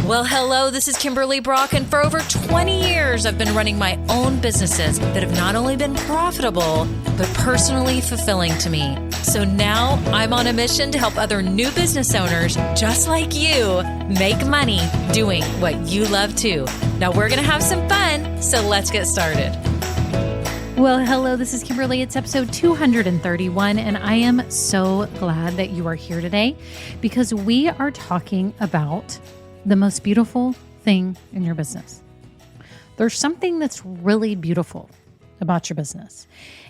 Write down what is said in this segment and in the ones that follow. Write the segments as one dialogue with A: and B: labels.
A: Well, hello, this is Kimberly Brock, and for over 20 years, I've been running my own businesses that have not only been profitable, but personally fulfilling to me. So now I'm on a mission to help other new business owners just like you make money doing what you love too. Now we're going to have some fun, so let's get started.
B: Well, hello, this is Kimberly. It's episode 231, and I am so glad that you are here today because we are talking about the most beautiful thing in your business. There's something that's really beautiful about your business,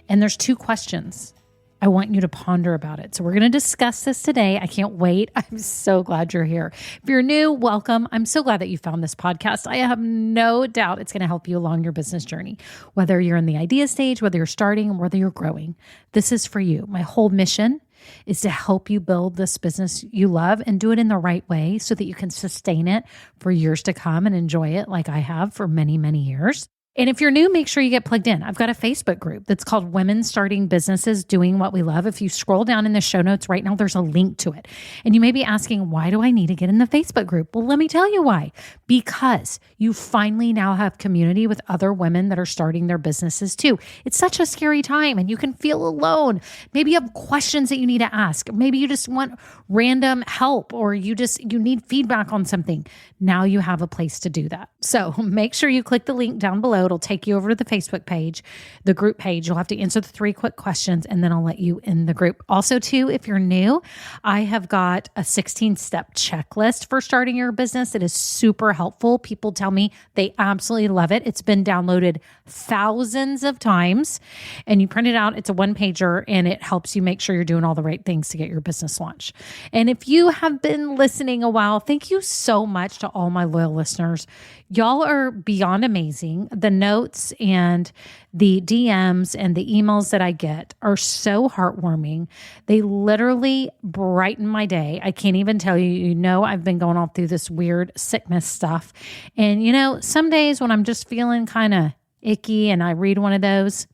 B: and there's two questions I want you to ponder about it. So we're going to discuss this today. I can't wait. I'm so glad you're here. If you're new, welcome. I'm so glad that you found this podcast. I have no doubt it's going to help you along your business journey. Whether you're in the idea stage, whether you're starting, or whether you're growing, this is for you. My whole mission is to help you build this business you love and do it in the right way so that you can sustain it for years to come and enjoy it like I have for many, many years. And if you're new, make sure you get plugged in. I've got a Facebook group that's called Women Starting Businesses Doing What We Love. If you scroll down in the show notes right now, there's a link to it. And you may be asking, why do I need to get in the Facebook group? Well, let me tell you why. Because you finally now have community with other women that are starting their businesses too. It's such a scary time and you can feel alone. Maybe you have questions that you need to ask. Maybe you just want random help or you need feedback on something. Now you have a place to do that. So make sure you click the link down below. It'll take you over to the Facebook page, the group page. You'll have to answer the 3 quick questions and then I'll let you in the group. Also too, if you're new, I have got a 16-step checklist for starting your business. It is super helpful. People tell me they absolutely love it. It's been downloaded thousands of times and you print it out. It's a 1-pager and it helps you make sure you're doing all the right things to get your business launched. And if you have been listening a while, thank you so much to all my loyal listeners. Y'all are beyond amazing. The notes and the DMs and the emails that I get are so heartwarming. They literally brighten my day. I can't even tell you, I've been going all through this weird sickness stuff. And some days when I'm just feeling kind of icky and I read one of those,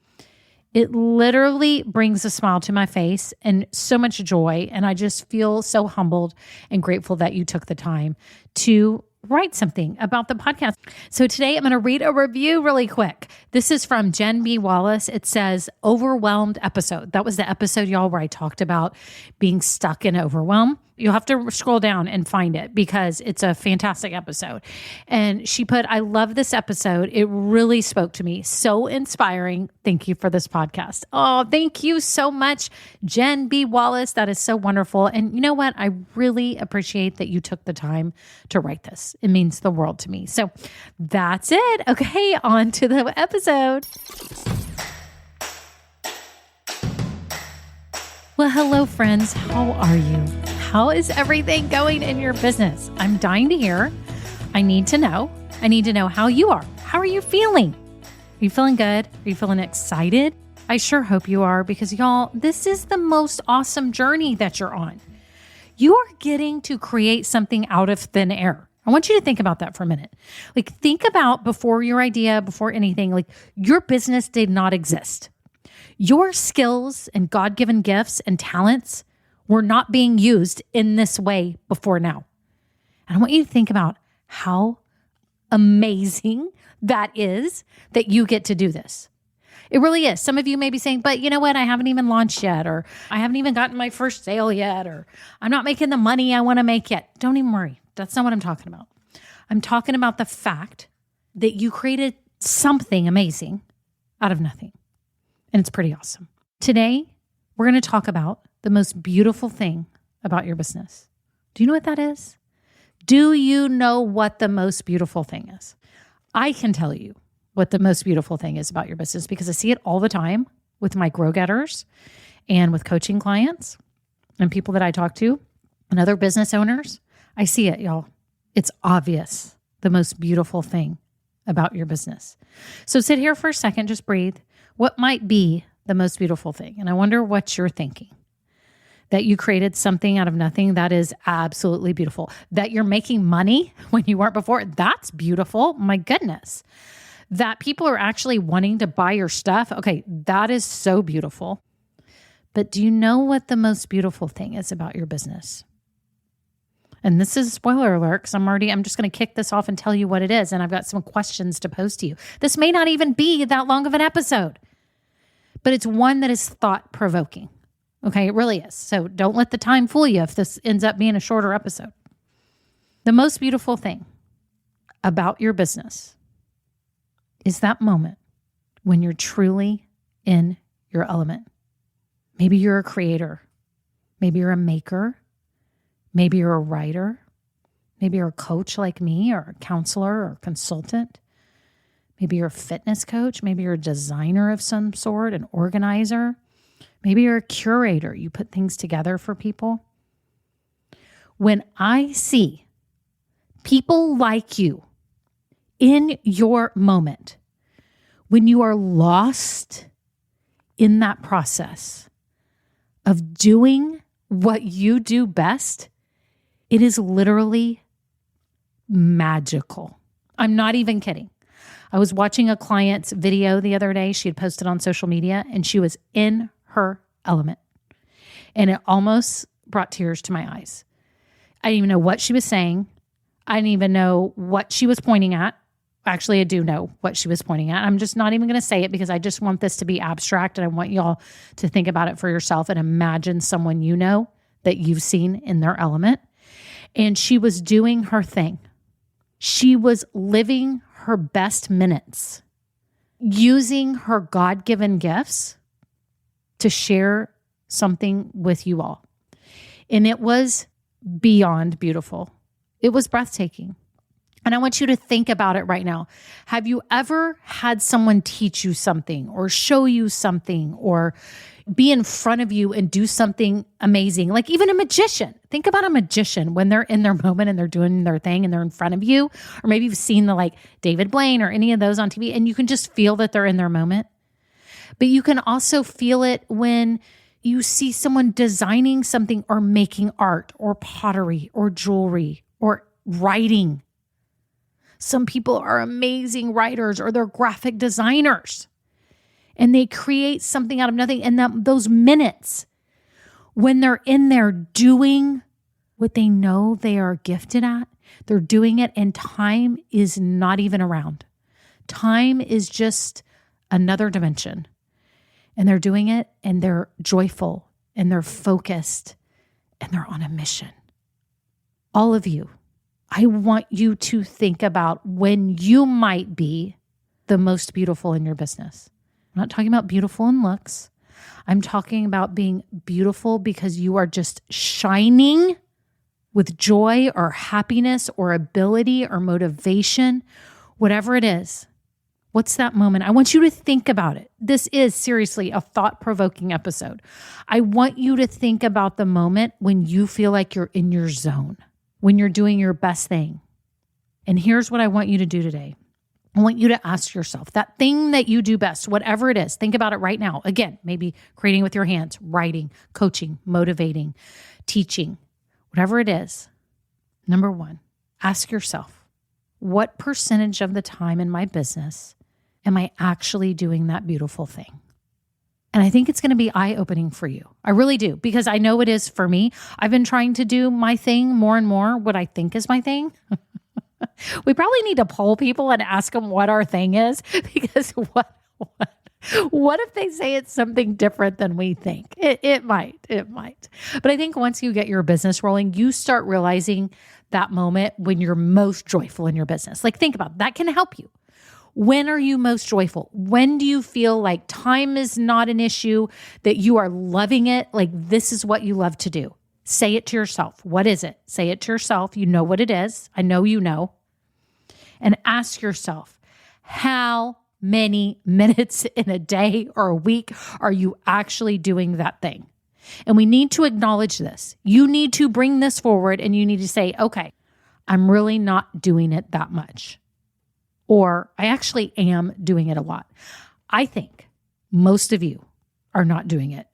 B: it literally brings a smile to my face and so much joy. And I just feel so humbled and grateful that you took the time to write something about the podcast. So today I'm going to read a review really quick. This is from Jen B. Wallace. It says, overwhelmed episode. That was the episode, y'all, where I talked about being stuck in overwhelm. You'll have to scroll down and find it because it's a fantastic episode. And she put, I love this episode. It really spoke to me. So inspiring. Thank you for this podcast. Oh, thank you so much, Jen B. Wallace. That is so wonderful. And you know what? I really appreciate that you took the time to write this. It means the world to me. So that's it. Okay, on to the episode. Well, hello, friends. How are you? How is everything going in your business? I'm dying to hear. I need to know. I need to know how you are. How are you feeling? Are you feeling good? Are you feeling excited? I sure hope you are because y'all, this is the most awesome journey that you're on. You are getting to create something out of thin air. I want you to think about that for a minute. Think about before your idea, before anything, your business did not exist. Your skills and God-given gifts and talents were not being used in this way before now. And I want you to think about how amazing that is that you get to do this. It really is. Some of you may be saying, but you know what? I haven't even launched yet, or I haven't even gotten my first sale yet, or I'm not making the money I want to make yet. Don't even worry. That's not what I'm talking about. I'm talking about the fact that you created something amazing out of nothing. And it's pretty awesome. Today, we're going to talk about the most beautiful thing about your business. Do you know what that is? Do you know what the most beautiful thing is? I can tell you what the most beautiful thing is about your business because I see it all the time with my grow getters and with coaching clients and people that I talk to and other business owners. I see it, y'all. It's obvious, the most beautiful thing about your business. So sit here for a second, just breathe. What might be the most beautiful thing? And I wonder what you're thinking. That you created something out of nothing, that is absolutely beautiful. That you're making money when you weren't before, that's beautiful. My goodness. That people are actually wanting to buy your stuff, okay, that is so beautiful. But do you know what the most beautiful thing is about your business? And this is a spoiler alert because I'm just going to kick this off and tell you what it is. And I've got some questions to pose to you. This may not even be that long of an episode, but it's one that is thought provoking. Okay, it really is. So don't let the time fool you if this ends up being a shorter episode. The most beautiful thing about your business is that moment when you're truly in your element. Maybe you're a creator. Maybe you're a maker. Maybe you're a writer. Maybe you're a coach like me, or a counselor or consultant. Maybe you're a fitness coach. Maybe you're a designer of some sort, an organizer. Maybe you're a curator. You put things together for people. When I see people like you in your moment, when you are lost in that process of doing what you do best, it is literally magical. I'm not even kidding. I was watching a client's video the other day. She had posted on social media and she was in her element. And it almost brought tears to my eyes. I didn't even know what she was saying. I didn't even know what she was pointing at. Actually, I do know what she was pointing at. I'm just not even going to say it because I just want this to be abstract and I want y'all to think about it for yourself and imagine someone you know that you've seen in their element. And she was doing her thing. She was living her best minutes, using her God-given gifts to share something with you all. And it was beyond beautiful. It was breathtaking. And I want you to think about it right now. Have you ever had someone teach you something or show you something or be in front of you and do something amazing? Like even a magician. Think about a magician when they're in their moment and they're doing their thing and they're in front of you. Or maybe you've seen the like David Blaine or any of those on TV and you can just feel that they're in their moment. But you can also feel it when you see someone designing something or making art or pottery or jewelry or writing. Some people are amazing writers or they're graphic designers and they create something out of nothing. And those minutes when they're in there doing what they know they are gifted at, they're doing it and time is not even around. Time is just another dimension. And they're doing it and they're joyful and they're focused and they're on a mission. All of you, I want you to think about when you might be the most beautiful in your business. I'm not talking about beautiful in looks. I'm talking about being beautiful because you are just shining with joy or happiness or ability or motivation, whatever it is. What's that moment? I want you to think about it. This is seriously a thought-provoking episode. I want you to think about the moment when you feel like you're in your zone, when you're doing your best thing. And here's what I want you to do today. I want you to ask yourself that thing that you do best, whatever it is, think about it right now. Again, maybe creating with your hands, writing, coaching, motivating, teaching, whatever it is. Number one, ask yourself, what percentage of the time in my business am I actually doing that beautiful thing? And I think it's going to be eye-opening for you. I really do, because I know it is for me. I've been trying to do my thing more and more, what I think is my thing. We probably need to poll people and ask them what our thing is, because what if they say it's something different than we think? It might. But I think once you get your business rolling, you start realizing that moment when you're most joyful in your business. Like think about it. That can help you. When are you most joyful? When do you feel like time is not an issue, that you are loving it? Like this is what you love to do. Say it to yourself. What is it? Say it to yourself. You know what it is. I know you know. And ask yourself, how many minutes in a day or a week are you actually doing that thing? And we need to acknowledge this. You need to bring this forward and you need to say, okay, I'm really not doing it that much. Or I actually am doing it a lot. I think most of you are not doing it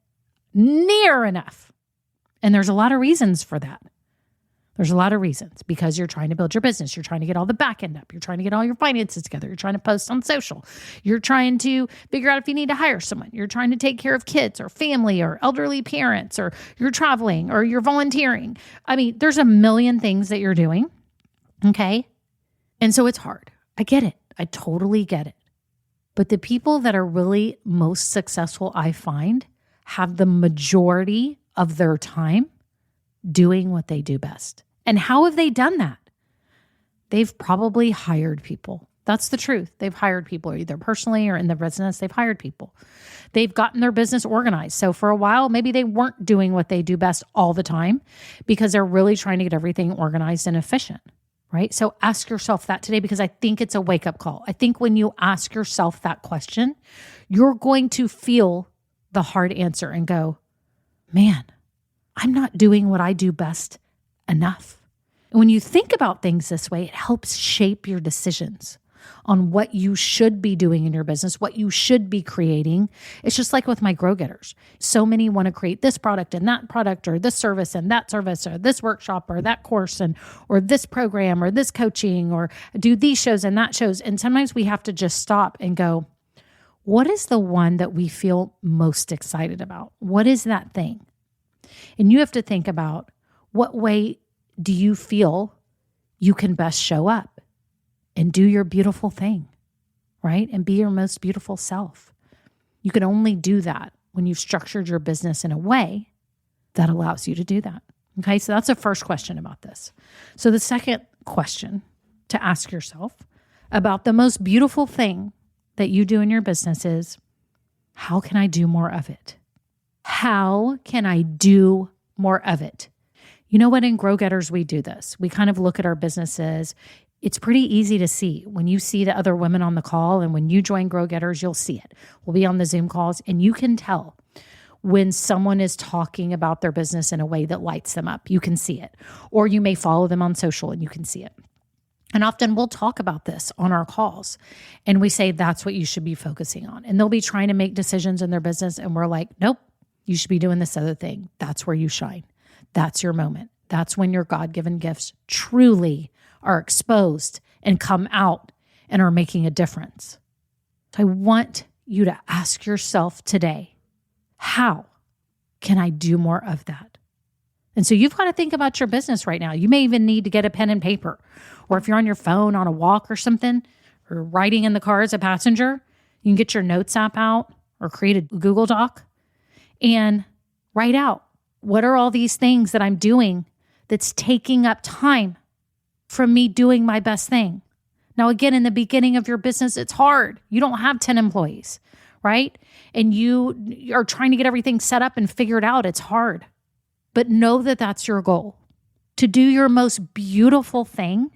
B: near enough. And there's a lot of reasons for that. There's a lot of reasons, because you're trying to build your business. You're trying to get all the back end up. You're trying to get all your finances together. You're trying to post on social. You're trying to figure out if you need to hire someone. You're trying to take care of kids or family or elderly parents, or you're traveling or you're volunteering. I mean, there's a million things that you're doing. Okay. And so it's hard. I get it. I totally get it. But the people that are really most successful, I find, have the majority of their time doing what they do best. And how have they done that? They've probably hired people. That's the truth. They've hired people, either personally or in the business. They've hired people. They've gotten their business organized. So for a while, maybe they weren't doing what they do best all the time, because they're really trying to get everything organized and efficient, right? So ask yourself that today, because I think it's a wake-up call. I think when you ask yourself that question, you're going to feel the hard answer and go, man, I'm not doing what I do best enough. And when you think about things this way, it helps shape your decisions on what you should be doing in your business, what you should be creating. It's just like with my Grow Getters. So many want to create this product and that product, or this service and that service, or this workshop or that course, or this program or this coaching, or do these shows and that shows. And sometimes we have to just stop and go, what is the one that we feel most excited about? What is that thing? And you have to think about, what way do you feel you can best show up and do your beautiful thing, right? And be your most beautiful self. You can only do that when you've structured your business in a way that allows you to do that. Okay, so that's the first question about this. So the second question to ask yourself about the most beautiful thing that you do in your business is, how can I do more of it? How can I do more of it? You know what? In Grow Getters, we do this. We kind of look at our businesses. It's pretty easy to see when you see the other women on the call, and when you join Grow Getters, you'll see it. We'll be on the Zoom calls, and you can tell when someone is talking about their business in a way that lights them up. You can see it. Or you may follow them on social and you can see it. And often we'll talk about this on our calls, and we say that's what you should be focusing on. And they'll be trying to make decisions in their business, and we're like, nope, you should be doing this other thing. That's where you shine. That's your moment. That's when your God-given gifts truly are exposed and come out and are making a difference. So I want you to ask yourself today, how can I do more of that? And so you've got to think about your business right now. You may even need to get a pen and paper, or if you're on your phone on a walk or something, or riding in the car as a passenger, you can get your notes app out or create a Google Doc and write out, what are all these things that I'm doing that's taking up time from me doing my best thing? Now, again, in the beginning of your business, it's hard. You don't have 10 employees, right? And you are trying to get everything set up and figured out. It's hard. But know that that's your goal, to do your most beautiful thing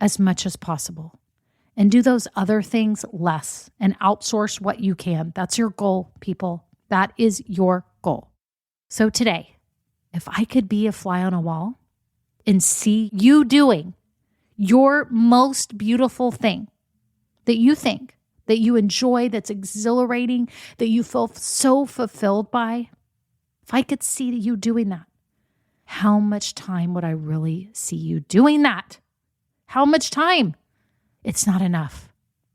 B: as much as possible, and do those other things less, and outsource what you can. That's your goal, people. That is your goal. So today, if I could be a fly on a wall and see you doing your most beautiful thing that you think, that you enjoy, that's exhilarating, that you feel so fulfilled by, if I could see you doing that, how much time would I really see you doing that? How much time? It's not enough.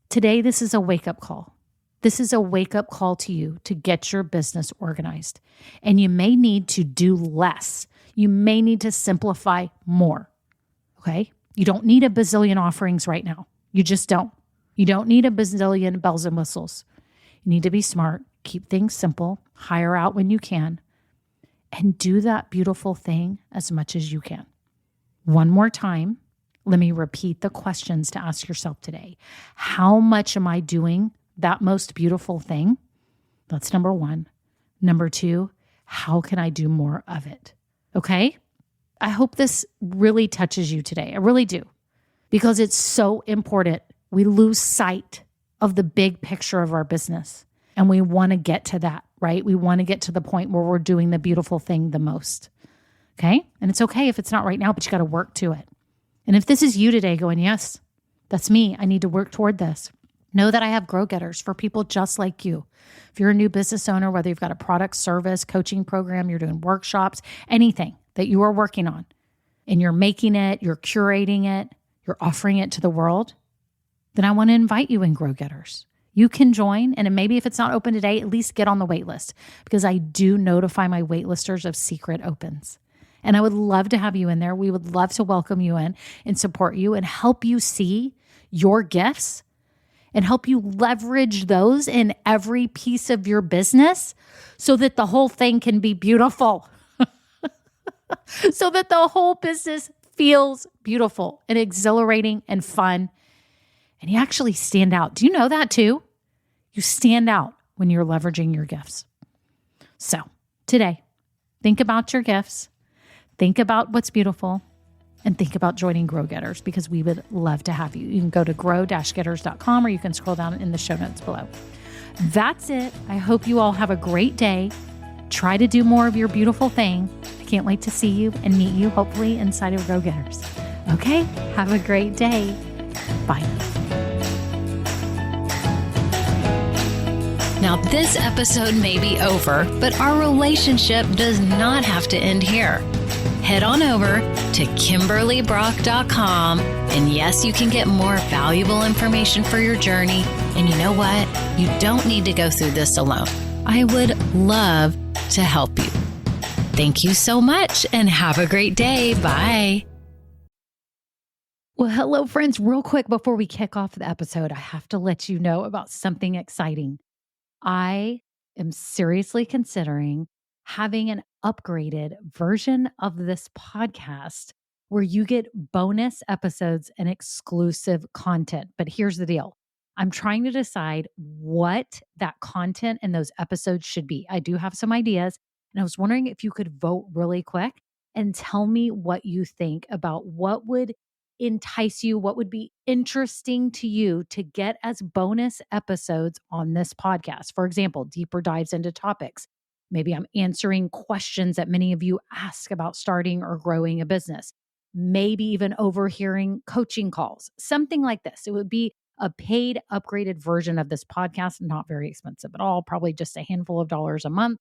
B: Today, this is a wake-up call. This is a wake-up call to you to get your business organized. And you may need to do less. You may need to simplify more, okay? You don't need a bazillion offerings right now. You just don't. You don't need a bazillion bells and whistles. You need to be smart, keep things simple, hire out when you can, and do that beautiful thing as much as you can. One more time, let me repeat the questions to ask yourself today. How much am I doing that most beautiful thing? That's number one. Number two, how can I do more of it? Okay? I hope this really touches you today. I really do. Because it's so important. We lose sight of the big picture of our business. And we want to get to that, right? We want to get to the point where we're doing the beautiful thing the most. Okay? And it's okay if it's not right now, but you got to work to it. And if this is you today going, yes, that's me. I need to work toward this. Know that I have Grow Getters for people just like you. If you're a new business owner, whether you've got a product, service, coaching program, you're doing workshops, anything that you are working on, and you're making it, you're curating it, you're offering it to the world, then I want to invite you in Grow Getters. You can join, and maybe if it's not open today, at least get on the wait list, because I do notify my waitlisters of secret opens. And I would love to have you in there. We would love to welcome you in and support you and help you see your gifts and help you leverage those in every piece of your business so that the whole thing can be beautiful. So that the whole business feels beautiful and exhilarating and fun. And you actually stand out. Do you know that too? You stand out when you're leveraging your gifts. So today, think about your gifts, think about what's beautiful, and think about joining Grow Getters, because we would love to have you. You can go to grow-getters.com, or you can scroll down in the show notes below. That's it. I hope you all have a great day. Try to do more of your beautiful thing. I can't wait to see you and meet you, hopefully, inside of Grow Getters. Okay, have a great day. Bye.
A: Now, this episode may be over, but our relationship does not have to end here. Head on over to KimberlyBrock.com, and yes, you can get more valuable information for your journey. And you know what? You don't need to go through this alone. I would love to help you. Thank you so much, and have a great day. Bye.
B: Well, hello, friends. Real quick before we kick off the episode, I have to let you know about something exciting. I am seriously considering having an upgraded version of this podcast where you get bonus episodes and exclusive content. But here's the deal. I'm trying to decide what that content and those episodes should be. I do have some ideas, and I was wondering if you could vote really quick and tell me what you think about what would entice you, what would be interesting to you to get as bonus episodes on this podcast. For example, deeper dives into topics. Maybe I'm answering questions that many of you ask about starting or growing a business. Maybe even overhearing coaching calls, something like this. It would be a paid, upgraded version of this podcast, not very expensive at all, probably just a handful of dollars a month,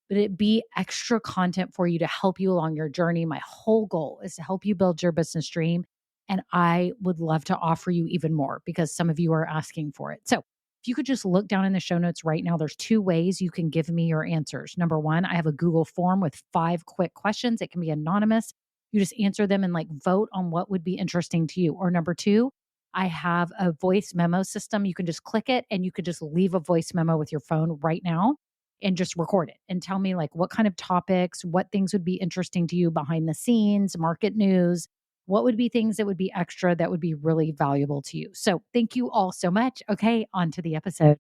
B: but it'd be extra content for you to help you along your journey. My whole goal is to help you build your business dream. And I would love to offer you even more because some of you are asking for it. So if you could just look down in the show notes right now, there's 2 ways you can give me your answers. Number 1, I have a Google form with 5 quick questions. It can be anonymous. You just answer them and vote on what would be interesting to you. Or number 2, I have a voice memo system. You can just click it and you could just leave a voice memo with your phone right now and just record it and tell me what kind of topics, what things would be interesting to you behind the scenes, market news. What would be things that would be extra that would be really valuable to you? So thank you all so much. Okay, on to the episode.